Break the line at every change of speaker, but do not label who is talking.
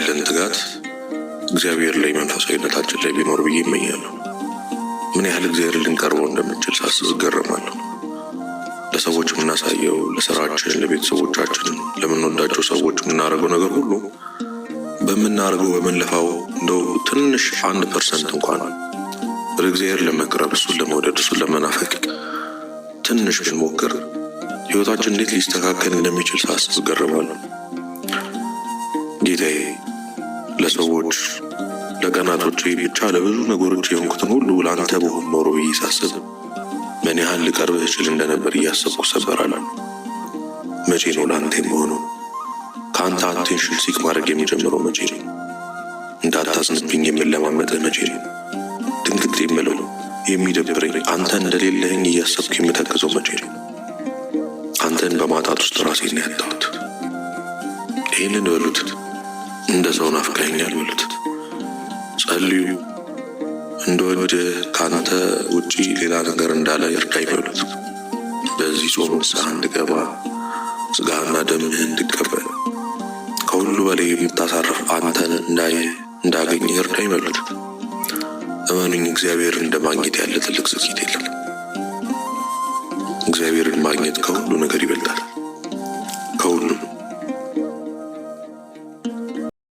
ያለን ትጋት እግዚአብሔር ላይ መንፈሳዊነታችን ላይ ቢኖር ብዬ እመኛለሁ። ምን ያህል እግዚአብሔር ልንቀርበው እንደምንችል ሳስብ እገረማለሁ። ለሰዎች የምናሳየው፣ ለስራችን፣ ለቤተሰቦቻችን፣ ለምንወዳቸው ሰዎች የምናደርገው ነገር ሁሉ በምናደርገው በምንለፋው እንደው ትንሽ 1% እንኳን ወደ እግዚአብሔር ለመቅረብ፣ እሱን ለመውደድ፣ እሱን ለመናፈቅ ትንሽ ብንሞክር ህይወታችን እንዴት ሊስተካከል እንደሚችል ሳስብ እገረማለሁ። ጌታዬ ለሰዎች ለቀናቶቼ ብቻ ለብዙ ነገሮች የሆንኩትን ሁሉ ለአንተ በሆን ኖሮ ብዬ ሳስብ ምን ያህል ልቀርብህ እችል እንደነበር እያሰብኩ እሰበራለሁ። መቼ ነው ለአንተ የምሆነው? ከአንተ አቴንሽን ሲክ ማድረግ የሚጀምረው መቼ ነው? እንዳታዝንብኝ የምለማመጥህ መቼ ነው? ድንግጥ የምለው የሚደብረኝ አንተ እንደሌለህኝ እያሰብኩ የምተክዘው መቼ ነው? አንተን በማጣት ውስጥ ራሴን ያጣሁት። ይህንን በሉት፣ እንደ ሰው ናፍቀኸኛል በሉት። ጸልዩ፣ እንደወድህ ከአንተ ውጪ ሌላ ነገር እንዳለ ይርዳኝ በሉት። በዚህ ጾም ንስሐ እንድገባ ስጋና ደምህን እንድቀበል ከሁሉ በላይ የምታሳርፍ አንተን እንዳገኝ ይርዳኝ በሉት። እመኑኝ፣ እግዚአብሔርን እንደ ማግኘት ያለ ትልቅ ስኬት የለም። እግዚአብሔርን ማግኘት ከሁሉ ነገር ይበልጣል።